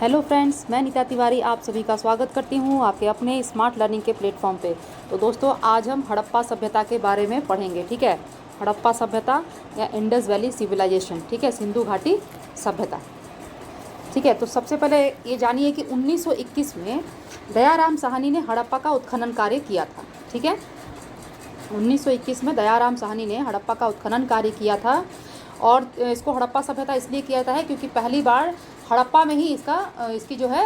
Hello friends, मैं नीता तिवारी आप सभी का स्वागत करती हूँ आपके अपने स्मार्ट लर्निंग के प्लेटफॉर्म पे। तो दोस्तों, आज हम हड़प्पा सभ्यता के बारे में पढ़ेंगे। ठीक है, हड़प्पा सभ्यता या इंडस वैली सिविलाइजेशन, ठीक है, सिंधु घाटी सभ्यता। ठीक है, तो सबसे पहले ये जानिए कि 1921 में दयाराम साहनी ने हड़प्पा का उत्खनन कार्य किया था। ठीक है, 1921 में दयाराम साहनी ने हड़प्पा का उत्खनन कार्य किया था और इसको हड़प्पा सभ्यता इसलिए किया जाता है क्योंकि पहली बार हड़प्पा में ही इसकी जो है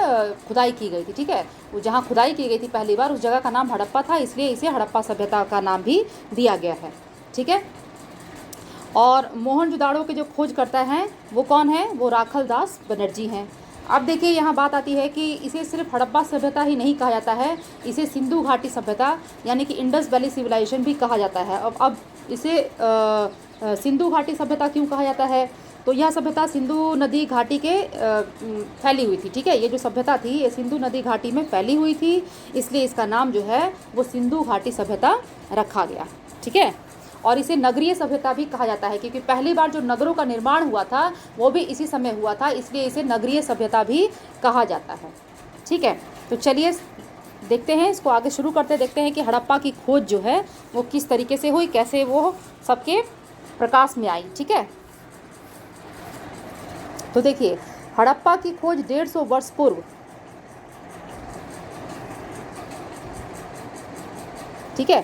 खुदाई की गई थी। ठीक है, वो जहाँ खुदाई की गई थी पहली बार उस जगह का नाम हड़प्पा था, इसलिए इसे हड़प्पा सभ्यता का नाम भी दिया गया है। ठीक है, और मोहनजोदाड़ो के जो खोजकर्ता हैं वो कौन है? वो राखल दास बनर्जी हैं। अब देखिए, यहाँ बात आती है कि इसे सिर्फ हड़प्पा सभ्यता ही नहीं कहा जाता है, इसे सिंधु घाटी सभ्यता यानी कि इंडस वैली सिविलाइजेशन भी कहा जाता है। अब इसे सिंधु घाटी सभ्यता क्यों कहा जाता है? तो यह सभ्यता सिंधु नदी घाटी के फैली हुई थी। ठीक है, ये जो सभ्यता थी ये सिंधु नदी घाटी में फैली हुई थी, इसलिए इसका नाम जो है वो सिंधु घाटी सभ्यता रखा गया। ठीक है, और इसे नगरीय सभ्यता भी कहा जाता है क्योंकि पहली बार जो नगरों का निर्माण हुआ था वो भी इसी समय हुआ था, इसलिए इसे नगरीय सभ्यता भी कहा जाता है। ठीक है, तो चलिए देखते हैं, इसको आगे शुरू करते देखते हैं कि हड़प्पा की खोज जो है वो किस तरीके से हुई, कैसे वो सबके प्रकाश में आई। ठीक है, तो देखिए, हड़प्पा की खोज 150 वर्ष पूर्व, ठीक है,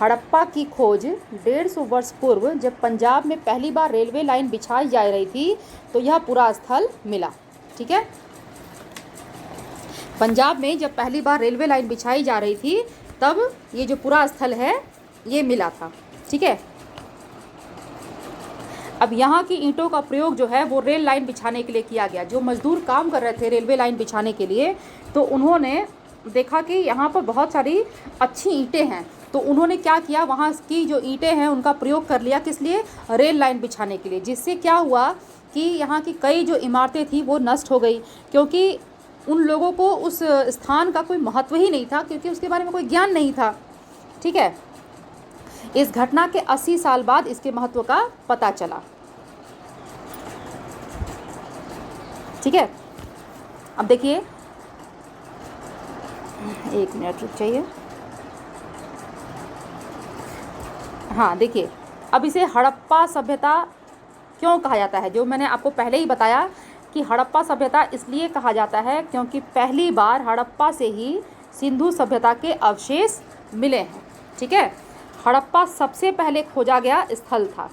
हड़प्पा की खोज 150 वर्ष पूर्व जब पंजाब में पहली बार रेलवे लाइन बिछाई जा रही थी तो यह पूरा स्थल मिला। ठीक है, पंजाब में जब पहली बार रेलवे लाइन बिछाई जा रही थी तब ये जो पूरा स्थल है ये मिला था। ठीक है, अब यहाँ की ईंटों का प्रयोग जो है वो रेल लाइन बिछाने के लिए किया गया। जो मजदूर काम कर रहे थे रेलवे लाइन बिछाने के लिए, तो उन्होंने देखा कि यहाँ पर बहुत सारी अच्छी ईंटें हैं, तो उन्होंने क्या किया, वहाँ की जो ईंटें हैं उनका प्रयोग कर लिया। किस लिए? रेल लाइन बिछाने के लिए। जिससे क्या हुआ कि यहाँ की कई जो इमारतें थी वो नष्ट हो गई, क्योंकि उन लोगों को उस स्थान का कोई महत्व ही नहीं था, क्योंकि उसके बारे में कोई ज्ञान नहीं था। ठीक है, इस घटना के 80 साल बाद इसके महत्व का पता चला। ठीक है, अब देखिए, एक मिनट रुक जाइए। हाँ, देखिए, अब इसे हड़प्पा सभ्यता क्यों कहा जाता है? जो मैंने आपको पहले ही बताया कि हड़प्पा सभ्यता इसलिए कहा जाता है क्योंकि पहली बार हड़प्पा से ही सिंधु सभ्यता के अवशेष मिले हैं। ठीक है, हड़प्पा सबसे पहले खोजा गया स्थल था।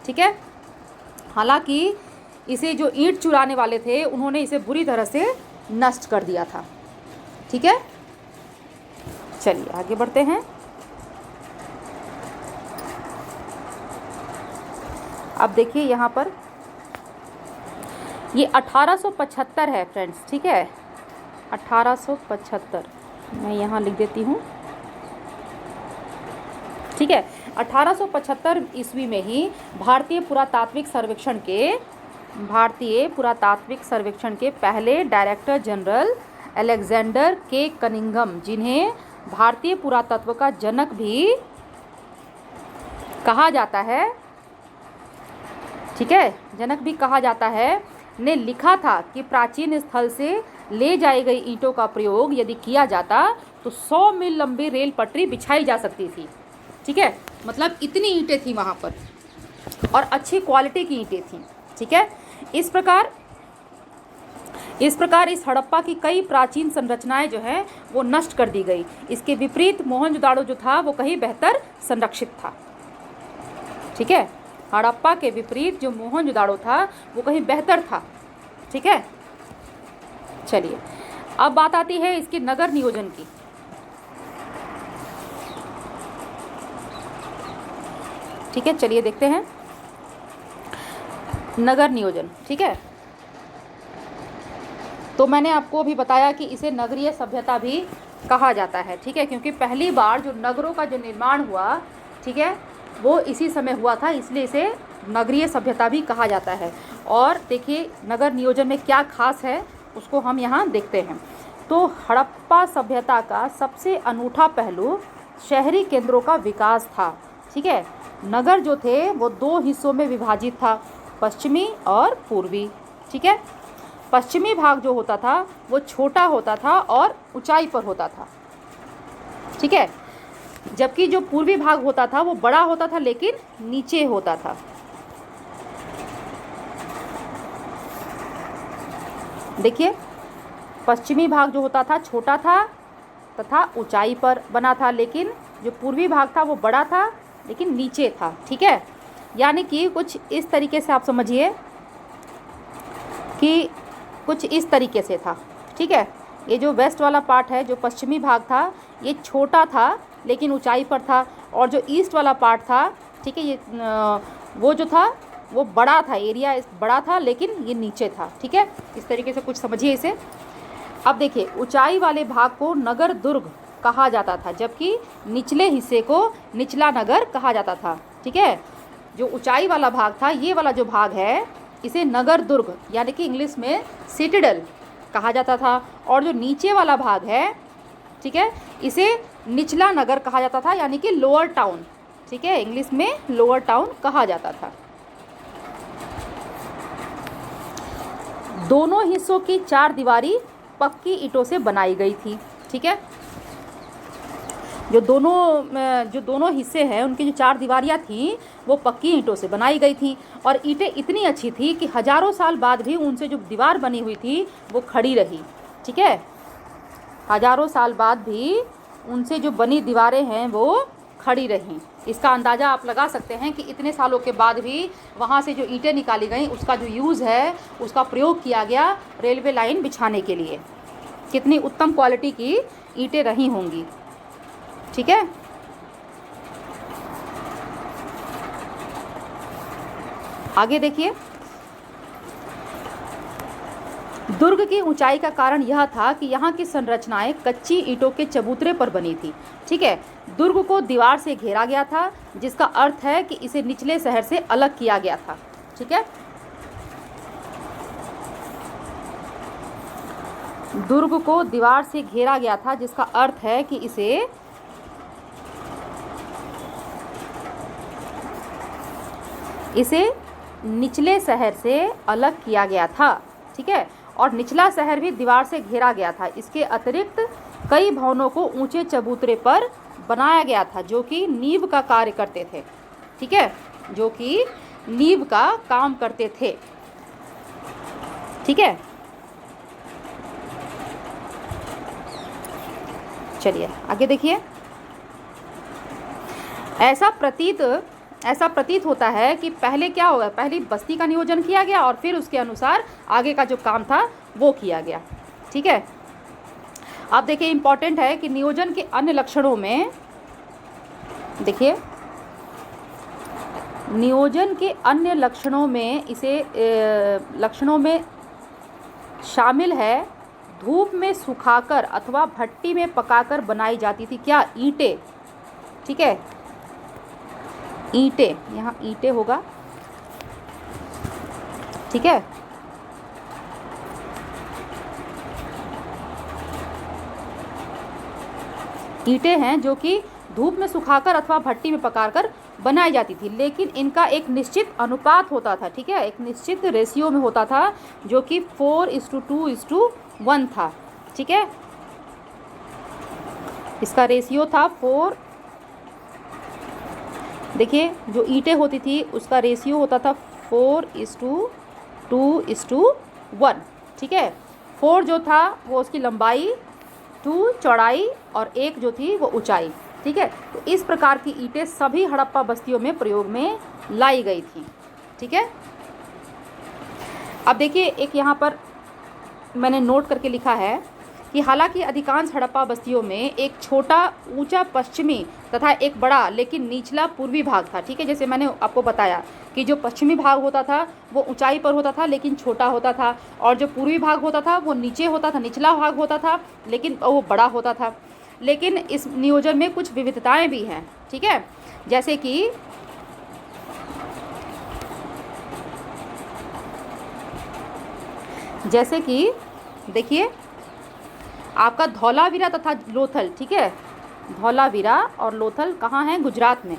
ठीक है, हालांकि इसे जो ईंट चुराने वाले थे उन्होंने इसे बुरी तरह से नष्ट कर दिया था। ठीक है, चलिए आगे बढ़ते हैं। अब देखिए, यहाँ पर ये 1875 है फ्रेंड्स। ठीक है, 1875 मैं यहाँ लिख देती हूँ। ठीक है, 1875 ईस्वी में ही भारतीय पुरातात्विक सर्वेक्षण के पहले डायरेक्टर जनरल अलेक्जेंडर के कनिंघम, जिन्हें भारतीय पुरातत्व का जनक भी कहा जाता है, ठीक है, जनक भी कहा जाता है, ने लिखा था कि प्राचीन स्थल से ले जाई गई ईंटों का प्रयोग यदि किया जाता तो 100 मील लंबी रेल पटरी बिछाई जा सकती थी। ठीक है, मतलब इतनी ईंटें थी वहाँ पर और अच्छी क्वालिटी की ईंटें थी। ठीक है, इस प्रकार इस हड़प्पा की कई प्राचीन संरचनाएं जो हैं वो नष्ट कर दी गई। इसके विपरीत मोहनजोदाड़ो जो था वो कहीं बेहतर संरक्षित था। ठीक है, हड़प्पा के विपरीत जो मोहनजोदाड़ो था वो कहीं बेहतर था। ठीक है, चलिए अब बात आती है इसके नगर नियोजन की। ठीक है, चलिए देखते हैं नगर नियोजन। ठीक है, तो मैंने आपको अभी बताया कि इसे नगरीय सभ्यता भी कहा जाता है। ठीक है, क्योंकि पहली बार जो नगरों का जो निर्माण हुआ, ठीक है, वो इसी समय हुआ था, इसलिए इसे नगरीय सभ्यता भी कहा जाता है। और देखिए, नगर नियोजन में क्या खास है उसको हम यहाँ देखते हैं। तो हड़प्पा सभ्यता का सबसे अनूठा पहलू शहरी केंद्रों का विकास था। ठीक है, नगर जो थे वो 2 हिस्सों में विभाजित था, पश्चिमी और पूर्वी। ठीक है, पश्चिमी भाग जो होता था वो छोटा होता था और ऊंचाई पर होता था, ठीक है, जबकि जो पूर्वी भाग होता था वो बड़ा होता था लेकिन नीचे होता था। देखिए, पश्चिमी भाग जो होता था छोटा था तथा ऊंचाई पर बना था, लेकिन जो पूर्वी भाग था वो बड़ा था लेकिन नीचे था, ठीक है। यानी कि कुछ इस तरीके से आप समझिए कि कुछ इस तरीके से था, ठीक है। ये जो वेस्ट वाला पार्ट है, जो पश्चिमी भाग था, ये छोटा था लेकिन ऊंचाई पर था, और जो ईस्ट वाला पार्ट था, ठीक है, ये वो जो था वो बड़ा था, एरिया बड़ा था लेकिन ये नीचे था, ठीक है। इस तरीके से कुछ समझिए इसे। अब देखिए, ऊंचाई वाले भाग को नगर दुर्ग कहा जाता था, जबकि निचले हिस्से को निचला नगर कहा जाता था, ठीक है। जो ऊंचाई वाला भाग था, ये वाला जो भाग है, इसे नगर दुर्ग यानी कि इंग्लिश में सिटाडेल कहा जाता था, और जो नीचे वाला भाग है, ठीक है, इसे निचला नगर कहा जाता था यानी कि लोअर टाउन, ठीक है, इंग्लिश में लोअर टाउन कहा जाता था। दोनों हिस्सों की चार दीवारी पक्की ईंटों से बनाई गई थी, ठीक है। जो दोनों हिस्से हैं उनकी जो चार दीवारियाँ थीं वो पक्की ईंटों से बनाई गई थी, और ईंटें इतनी अच्छी थी कि हजारों साल बाद भी उनसे जो दीवार बनी हुई थी वो खड़ी रही, ठीक है। हजारों साल बाद भी उनसे जो बनी दीवारें हैं वो खड़ी रहीं। इसका अंदाज़ा आप लगा सकते हैं कि इतने सालों के बाद भी वहाँ से जो ईंटें निकाली गई उसका जो यूज़ है, उसका प्रयोग किया गया रेलवे लाइन बिछाने के लिए। कितनी उत्तम क्वालिटी की ईंटें रही होंगी, ठीक है। आगे देखिए, दुर्ग की ऊंचाई का कारण यह था कि यहाँ की संरचनाएं कच्ची ईंटों के चबूतरे पर बनी थी, ठीक है। दुर्ग को दीवार से घेरा गया था, जिसका अर्थ है कि इसे निचले शहर से अलग किया गया था, ठीक है। दुर्ग को दीवार से घेरा गया था, जिसका अर्थ है कि इसे निचले शहर से अलग किया गया था, ठीक है। और निचला शहर भी दीवार से घेरा गया था। इसके अतिरिक्त कई भवनों को ऊंचे चबूतरे पर बनाया गया था जो कि नींव का कार्य करते थे, ठीक है, जो कि नींव का काम करते थे, ठीक है। चलिए आगे देखिए। ऐसा प्रतीत होता है कि पहले क्या होगा, पहले बस्ती का नियोजन किया गया और फिर उसके अनुसार आगे का जो काम था वो किया गया, ठीक है। आप देखिए, इम्पॉर्टेंट है कि नियोजन के अन्य लक्षणों में, देखिए, नियोजन के अन्य लक्षणों में शामिल है धूप में सुखाकर अथवा भट्टी में पकाकर बनाई जाती थी क्या, ईंटें, ठीक है, ईंटें, यहाँ ईंटें होगा, ठीक है। ईंटें हैं जो कि धूप में सुखाकर अथवा भट्टी में पकाकर बनाई जाती थी, लेकिन इनका एक निश्चित अनुपात होता था, ठीक है, एक निश्चित रेशियो में होता था जो कि 4:2:1 था, ठीक है। इसका रेशियो था 4, देखिए, जो ईंटें होती थी उसका रेशियो होता था 4:2:1, ठीक है। 4 जो था वो उसकी लंबाई, 2 चौड़ाई और 1 जो थी वो ऊंचाई, ठीक है। तो इस प्रकार की ईंटें सभी हड़प्पा बस्तियों में प्रयोग में लाई गई थी, ठीक है। अब देखिए, एक यहाँ पर मैंने नोट करके लिखा है कि हालांकि अधिकांश हड़प्पा बस्तियों में एक छोटा ऊंचा पश्चिमी तथा एक बड़ा लेकिन निचला पूर्वी भाग था, ठीक है। जैसे मैंने आपको बताया कि जो पश्चिमी भाग होता था वो ऊंचाई पर होता था लेकिन छोटा होता था, और जो पूर्वी भाग होता था वो नीचे होता था, निचला भाग होता था लेकिन वो बड़ा होता था। लेकिन इस नियोजन में कुछ विविधताएं भी हैं, ठीक है। जैसे कि देखिए, आपका धौलावीरा तथा लोथल, ठीक है, धौलावीरा और लोथल कहाँ हैं, गुजरात में,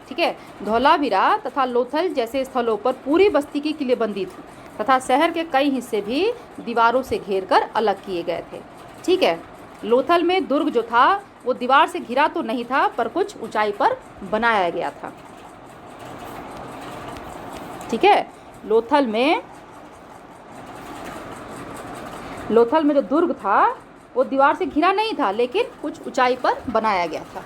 ठीक है। धौलावीरा तथा लोथल जैसे स्थलों पर पूरी बस्ती की किलेबंदी थी तथा शहर के कई हिस्से भी दीवारों से घेर कर अलग किए गए थे। ठीक है, लोथल में दुर्ग जो था वो दीवार से घिरा तो नहीं था, पर कुछ ऊंचाई पर बनाया गया था। ठीक है, लोथल में जो दुर्ग था वो दीवार से घिरा नहीं था, लेकिन कुछ ऊंचाई पर बनाया गया था।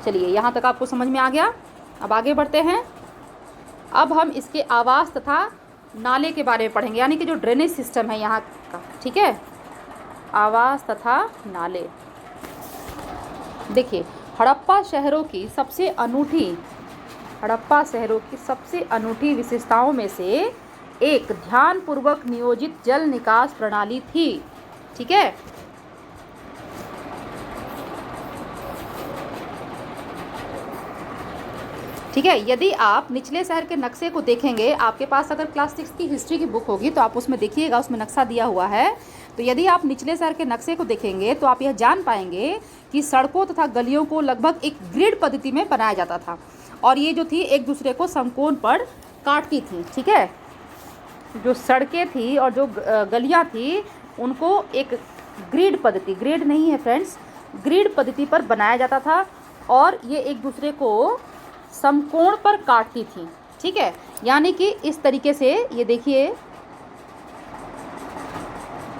चलिए, यहाँ तक आपको समझ में आ गया। अब आगे बढ़ते हैं। अब हम इसके आवास तथा नाले के बारे में पढ़ेंगे, यानी कि जो ड्रेनेज सिस्टम है यहाँ का। ठीक है, आवास तथा नाले। देखिए, हड़प्पा शहरों की सबसे अनूठी विशेषताओं में से एक ध्यानपूर्वक नियोजित जल निकास प्रणाली थी। ठीक है, यदि आप निचले शहर के नक्शे को देखेंगे, आपके पास अगर क्लास 6 की हिस्ट्री की बुक होगी तो आप उसमें देखिएगा, उसमें नक्शा दिया हुआ है। तो यदि आप निचले शहर के नक्शे को देखेंगे तो आप यह जान पाएंगे कि सड़कों तथा गलियों को लगभग एक ग्रिड पद्धति में बनाया जाता था, और ये जो थी एक दूसरे को समकोण पर काटती थी। ठीक है, जो सड़कें थी और जो गलियाँ थी उनको एक ग्रिड नहीं है फ्रेंड्स, ग्रिड पद्धति पर बनाया जाता था, और ये एक दूसरे को समकोण पर काटती थी। ठीक है, यानी कि इस तरीके से ये देखिए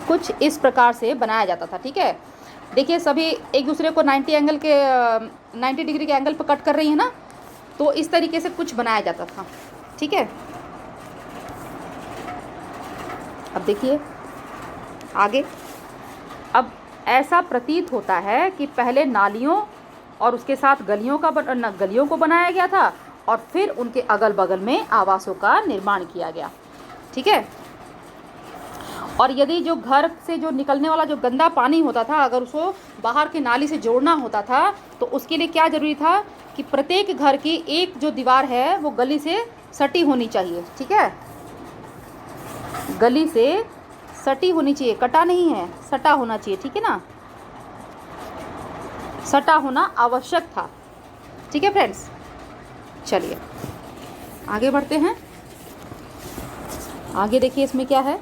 कुछ इस प्रकार से बनाया जाता था। ठीक है, देखिए सभी एक दूसरे को 90 डिग्री के एंगल पर कट कर रही है ना, तो इस तरीके से कुछ बनाया जाता था। ठीक है, अब देखिए आगे। अब ऐसा प्रतीत होता है कि पहले नालियों और उसके साथ गलियों को बनाया गया था, और फिर उनके अगल बगल में आवासों का निर्माण किया गया। ठीक है, और यदि जो घर से जो निकलने वाला जो गंदा पानी होता था, अगर उसको बाहर के नाली से जोड़ना होता था, तो उसके लिए क्या ज़रूरी था कि प्रत्येक घर की एक जो दीवार है वो गली से सटी होनी चाहिए। ठीक है, गली से सटी होनी चाहिए, कटा नहीं है, सटा होना चाहिए। ठीक है ना, सटा होना आवश्यक था। ठीक है फ्रेंड्स, चलिए आगे बढ़ते हैं। आगे देखिए इसमें क्या है।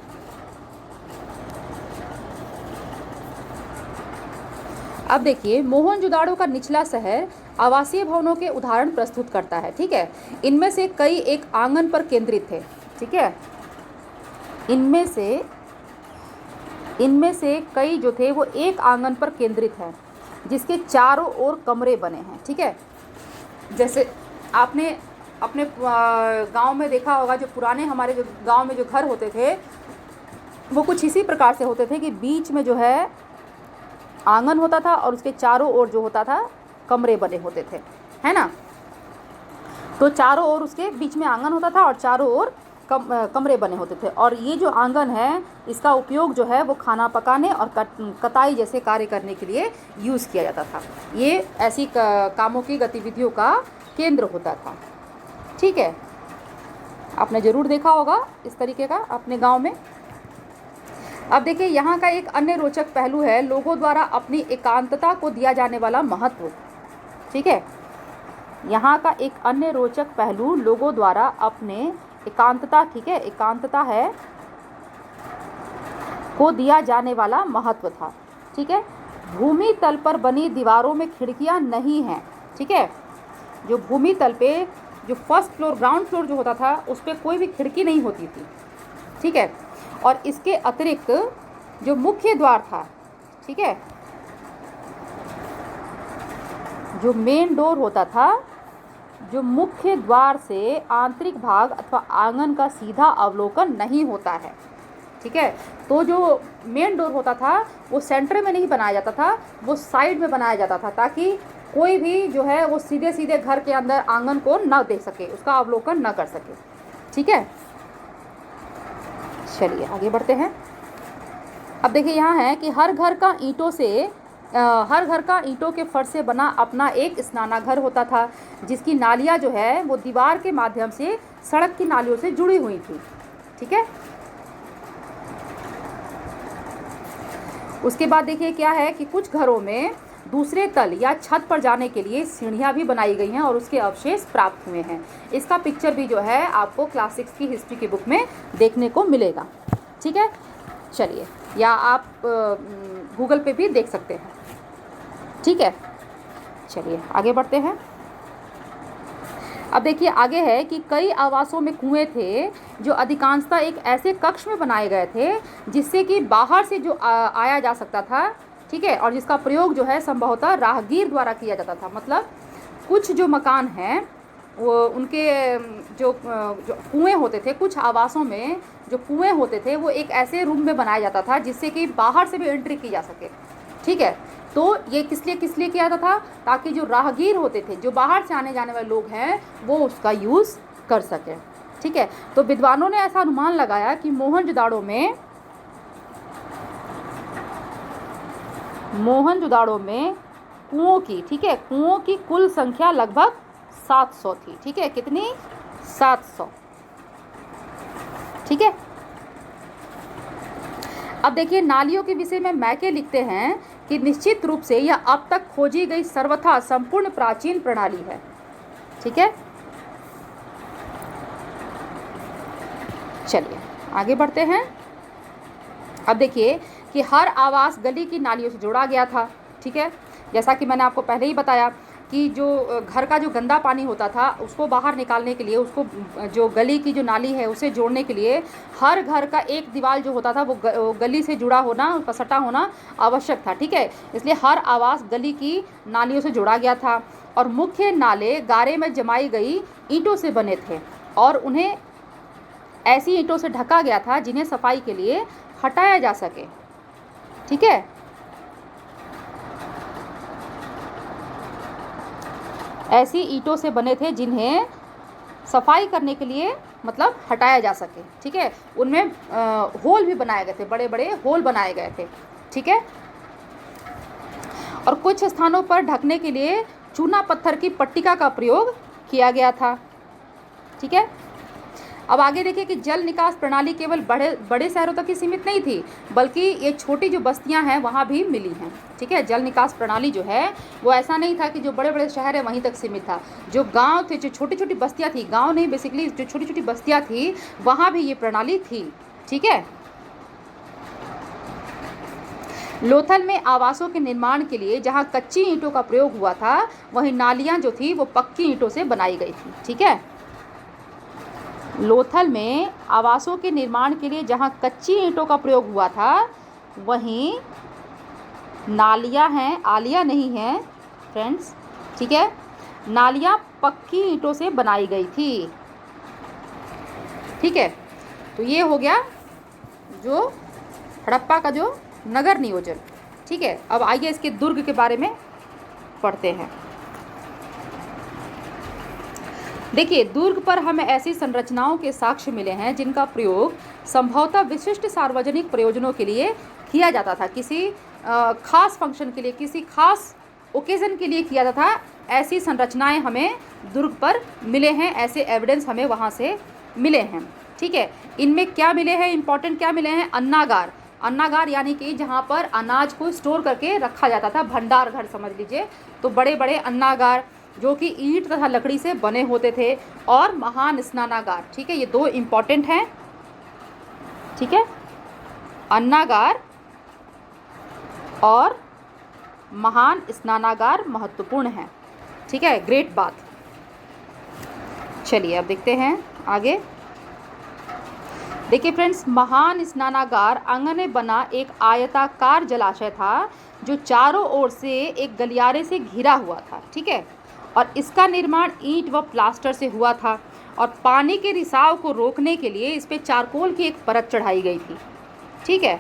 अब देखिए, मोहनजोदाड़ो का निचला शहर आवासीय भवनों के उदाहरण प्रस्तुत करता है। ठीक है, इनमें से कई एक आंगन पर केंद्रित थे। ठीक है, इनमें से कई जो थे वो एक आंगन पर केंद्रित हैं, जिसके चारों ओर कमरे बने हैं। ठीक है, जैसे आपने अपने गांव में देखा होगा, जो पुराने हमारे जो गांव में जो घर होते थे वो कुछ इसी प्रकार से होते थे कि बीच में जो है आंगन होता था और उसके चारों ओर जो होता था कमरे बने होते थे, है ना। तो चारों ओर उसके बीच में आंगन होता था और चारों ओर कमरे बने होते थे। और ये जो आंगन है इसका उपयोग जो है वो खाना पकाने और कताई जैसे कार्य करने के लिए यूज़ किया जाता था। ये ऐसी कामों की गतिविधियों का केंद्र होता था। ठीक है, आपने ज़रूर देखा होगा इस तरीके का अपने गांव में। अब देखिए, यहाँ का एक अन्य रोचक पहलू है लोगों द्वारा अपनी एकांतता को दिया जाने वाला महत्व। ठीक है, यहाँ का एक अन्य रोचक पहलू लोगों द्वारा अपने एकांतता, ठीक है, एकांतता है को दिया जाने वाला महत्व था। ठीक है, भूमि तल पर बनी दीवारों में खिड़कियाँ नहीं हैं। ठीक है, जो भूमि तल पे जो फर्स्ट फ्लोर ग्राउंड फ्लोर जो होता था उस पर कोई भी खिड़की नहीं होती थी। ठीक है, और इसके अतिरिक्त जो मुख्य द्वार था, ठीक है, जो मेन डोर होता था, जो मुख्य द्वार से आंतरिक भाग अथवा आंगन का सीधा अवलोकन नहीं होता है। ठीक है, तो जो मेन डोर होता था वो सेंटर में नहीं बनाया जाता था, वो साइड में बनाया जाता था, ताकि कोई भी जो है वो सीधे सीधे घर के अंदर आंगन को न देख सके, उसका अवलोकन न कर सके। ठीक है, चलिए आगे बढ़ते हैं। अब देखिए यहाँ है कि हर घर का ईंटों के फर्श से बना अपना एक स्नानाघर होता था, जिसकी नालियाँ जो है वो दीवार के माध्यम से सड़क की नालियों से जुड़ी हुई थी। ठीक है, उसके बाद देखिए क्या है कि कुछ घरों में दूसरे तल या छत पर जाने के लिए सीढ़ियाँ भी बनाई गई हैं और उसके अवशेष प्राप्त हुए हैं। इसका पिक्चर भी जो है आपको क्लास 6 की हिस्ट्री की बुक में देखने को मिलेगा। ठीक है, चलिए, या आप गूगल पे भी देख सकते हैं। ठीक है, चलिए आगे बढ़ते हैं। अब देखिए आगे है कि कई आवासों में कुएं थे जो अधिकांशतः एक ऐसे कक्ष में बनाए गए थे जिससे कि बाहर से जो आया जा सकता था। ठीक है, और जिसका प्रयोग जो है संभवतः राहगीर द्वारा किया जाता था। मतलब कुछ जो मकान हैं वो उनके जो कुएं होते थे, कुछ आवासों में जो कुएं होते थे वो एक ऐसे रूम में बनाया जाता था जिससे कि बाहर से भी एंट्री की जा सके। ठीक है, तो ये किस लिए किया जाता था? ताकि जो राहगीर होते थे, जो बाहर से आने जाने वाले लोग हैं, वो उसका यूज़ कर सकें। ठीक है, तो विद्वानों ने ऐसा अनुमान लगाया कि मोहनजोदाड़ो में कुओं की, ठीक है, कुओं की कुल संख्या लगभग 700 थी। ठीक है, कितनी? 700। ठीक है, अब देखिए नालियों के विषय में मैके लिखते हैं कि निश्चित रूप से यह अब तक खोजी गई सर्वथा संपूर्ण प्राचीन प्रणाली है। ठीक है, चलिए आगे बढ़ते हैं। अब देखिए कि हर आवास गली की नालियों से जोड़ा गया था। ठीक है, जैसा कि मैंने आपको पहले ही बताया कि जो घर का जो गंदा पानी होता था उसको बाहर निकालने के लिए, उसको जो गली की जो नाली है उसे जोड़ने के लिए हर घर का एक दीवार जो होता था वो गली से जुड़ा होना, उसका सटा होना आवश्यक था। ठीक है, इसलिए हर आवास गली की नालियों से जोड़ा गया था और मुख्य नाले गारे में जमाई गई ईंटों से बने थे और उन्हें ऐसी ईंटों से ढका गया था जिन्हें सफाई के लिए हटाया जा सके। ठीक है, ऐसी ईंटों से बने थे जिन्हें सफाई करने के लिए मतलब हटाया जा सके। ठीक है, उनमें होल भी बनाए गए थे, बड़े बड़े होल बनाए गए थे। ठीक है, और कुछ स्थानों पर ढकने के लिए चूना पत्थर की पट्टिका का प्रयोग किया गया था। ठीक है, अब आगे देखिए कि जल निकास प्रणाली केवल बड़े शहरों तक ही सीमित नहीं थी, बल्कि ये छोटी जो बस्तियां हैं वहाँ भी मिली हैं। ठीक है, जल निकास प्रणाली जो है वो ऐसा नहीं था कि जो बड़े बड़े शहर है वहीं तक सीमित था। जो गांव थे, जो छोटी छोटी बस्तियां थी, गांव नहीं बेसिकली जो छोटी छोटी बस्तियां थी वहाँ भी ये प्रणाली थी। ठीक है, लोथल में आवासों के निर्माण के लिए जहाँ कच्ची ईंटों का प्रयोग हुआ था वहीं नालियाँ जो थी वो पक्की ईंटों से बनाई गई थी। ठीक है, लोथल में आवासों के निर्माण के लिए जहाँ कच्ची ईंटों का प्रयोग हुआ था वहीं नालियाँ हैं, आलिया नहीं हैं फ्रेंड्स। ठीक है, नालियाँ पक्की ईंटों से बनाई गई थी। ठीक है, तो ये हो गया जो हड़प्पा का जो नगर नियोजन। ठीक है, अब आइए इसके दुर्ग के बारे में पढ़ते हैं। देखिए, दुर्ग पर हमें ऐसी संरचनाओं के साक्ष्य मिले हैं जिनका प्रयोग संभवतः विशिष्ट सार्वजनिक प्रयोजनों के लिए किया जाता था, किसी खास फंक्शन के लिए, किसी खास ओकेज़न के लिए किया जाता था। ऐसी संरचनाएं हमें दुर्ग पर मिले हैं, ऐसे एविडेंस हमें वहाँ से मिले हैं। ठीक है, इनमें क्या मिले हैं, इंपॉर्टेंट क्या मिले हैं? अन्नागार। अन्नागार यानी कि जहाँ पर अनाज को स्टोर करके रखा जाता था, भंडार घर समझ लीजिए। तो बड़े बड़े अन्नागार जो कि ईंट तथा लकड़ी से बने होते थे, और महान स्नानागार। ठीक है, ये दो इम्पॉर्टेंट हैं। ठीक है, अन्नागार और महान स्नानागार महत्वपूर्ण हैं। ठीक है, ग्रेट बात। चलिए अब देखते हैं आगे। देखिए फ्रेंड्स, महान स्नानागार आंगन में बना एक आयताकार जलाशय था जो चारों ओर से एक गलियारे से घिरा हुआ था। ठीक है, और इसका निर्माण ईंट व प्लास्टर से हुआ था और पानी के रिसाव को रोकने के लिए इस पे चारकोल की एक परत चढ़ाई गई थी। ठीक है,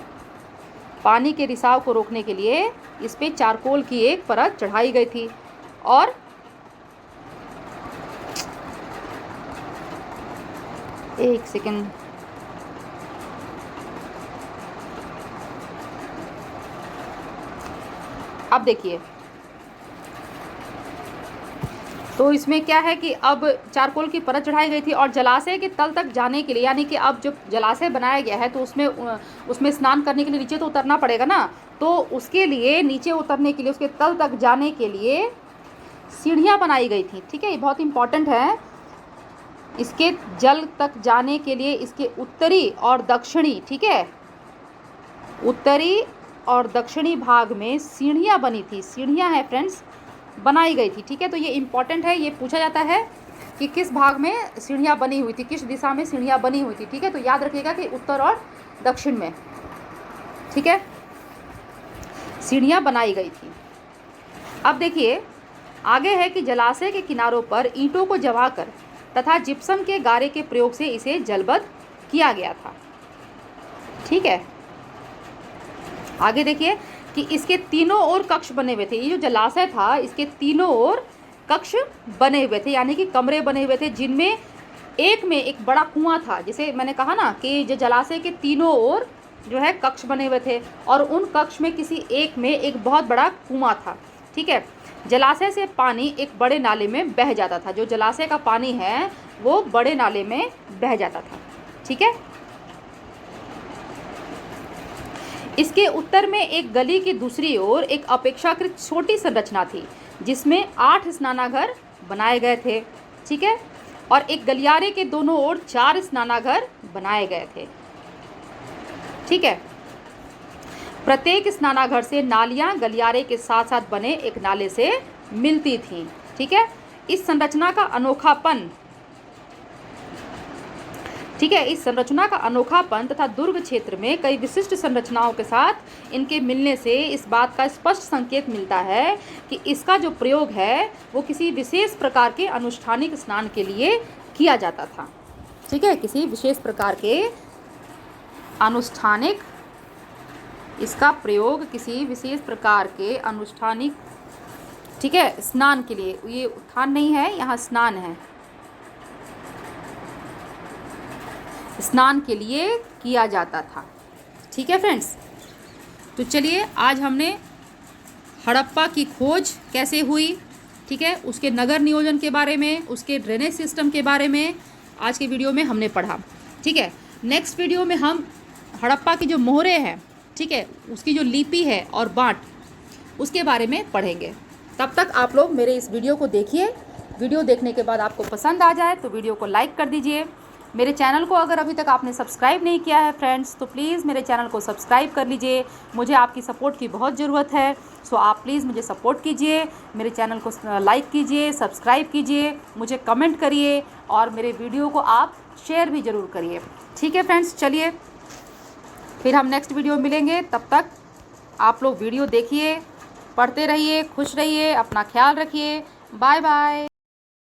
पानी के रिसाव को रोकने के लिए इस पे चारकोल की एक परत चढ़ाई गई थी। और एक सेकंड, अब देखिए, तो इसमें क्या है कि अब चारकोल की परत चढ़ाई गई थी और जलाशय के तल तक जाने के लिए, यानी कि अब जब जलाशय बनाया गया है तो उसमें स्नान करने के लिए नीचे तो उतरना पड़ेगा ना, तो उसके लिए नीचे उतरने के लिए, उसके तल तक जाने के लिए सीढ़ियाँ बनाई गई थी। ठीक है, ये बहुत इंपॉर्टेंट है। इसके जल तक जाने के लिए इसके उत्तरी और दक्षिणी, ठीक है, उत्तरी और दक्षिणी भाग में सीढ़ियाँ बनी थी। सीढ़ियाँ हैं फ्रेंड्स, बनाई गई थी। ठीक है, तो ये इम्पॉर्टेंट है, ये पूछा जाता है कि किस भाग में सीढ़ियाँ बनी हुई थी, किस दिशा में सीढ़ियाँ बनी हुई थी। ठीक है, तो याद रखिएगा कि उत्तर और दक्षिण में, ठीक है, सीढ़ियाँ बनाई गई थी। अब देखिए आगे है कि जलाशय के किनारों पर ईंटों को जमाकर तथा जिप्सम के गारे के प्रयोग से इसे जलबद्ध किया गया था। ठीक है, आगे देखिए कि इसके तीनों ओर कक्ष बने हुए थे। ये जो जलाशय था इसके तीनों ओर कक्ष बने हुए थे, यानी कि कमरे बने हुए थे, जिनमें एक में एक बड़ा कुआं था। जैसे मैंने कहा ना कि जो जलाशय के तीनों ओर जो है कक्ष बने हुए थे और उन कक्ष में किसी एक में एक बहुत बड़ा कुआं था। ठीक है, जलाशय से पानी एक बड़े नाले में बह जाता था। जो जलाशय का पानी है वो बड़े नाले में बह जाता था। ठीक है, इसके उत्तर में एक गली की दूसरी ओर एक अपेक्षाकृत छोटी संरचना थी जिसमें 8 स्नानागार बनाए गए थे। ठीक है, और एक गलियारे के दोनों ओर 4 स्नानागार बनाए गए थे। ठीक है, प्रत्येक स्नानागार से नालियां गलियारे के साथ साथ बने एक नाले से मिलती थीं। ठीक है, इस संरचना का अनोखापन, ठीक है, इस संरचना का अनोखापन तथा दुर्ग क्षेत्र में कई विशिष्ट संरचनाओं के साथ इनके मिलने से इस बात का स्पष्ट संकेत मिलता है कि इसका जो प्रयोग है वो किसी विशेष प्रकार के अनुष्ठानिक स्नान के लिए किया जाता था। ठीक है, किसी विशेष प्रकार के अनुष्ठानिक, इसका प्रयोग किसी विशेष प्रकार के अनुष्ठानिक, ठीक है, स्नान के लिए, ये उत्थान नहीं है, यहाँ स्नान है, स्नान के लिए किया जाता था। ठीक है फ्रेंड्स, तो चलिए आज हमने हड़प्पा की खोज कैसे हुई, ठीक है, उसके नगर नियोजन के बारे में, उसके ड्रेनेज सिस्टम के बारे में आज के वीडियो में हमने पढ़ा। ठीक है, नेक्स्ट वीडियो में हम हड़प्पा की जो मोहरे हैं, ठीक है, उसकी जो लिपि है और बाँट, उसके बारे में पढ़ेंगे। तब तक आप लोग मेरे इस वीडियो को देखिए। वीडियो देखने के बाद आपको पसंद आ जाए तो वीडियो को लाइक कर दीजिए। मेरे चैनल को अगर अभी तक आपने सब्सक्राइब नहीं किया है फ्रेंड्स, तो प्लीज़ मेरे चैनल को सब्सक्राइब कर लीजिए। मुझे आपकी सपोर्ट की बहुत ज़रूरत है, सो आप प्लीज़ मुझे सपोर्ट कीजिए, मेरे चैनल को लाइक कीजिए, सब्सक्राइब कीजिए, मुझे कमेंट करिए और मेरे वीडियो को आप शेयर भी ज़रूर करिए। ठीक है फ्रेंड्स, चलिए फिर हम नेक्स्ट वीडियो मिलेंगे। तब तक आप लोग वीडियो देखिए, पढ़ते रहिए, खुश रहिए, अपना ख्याल रखिए। Bye bye.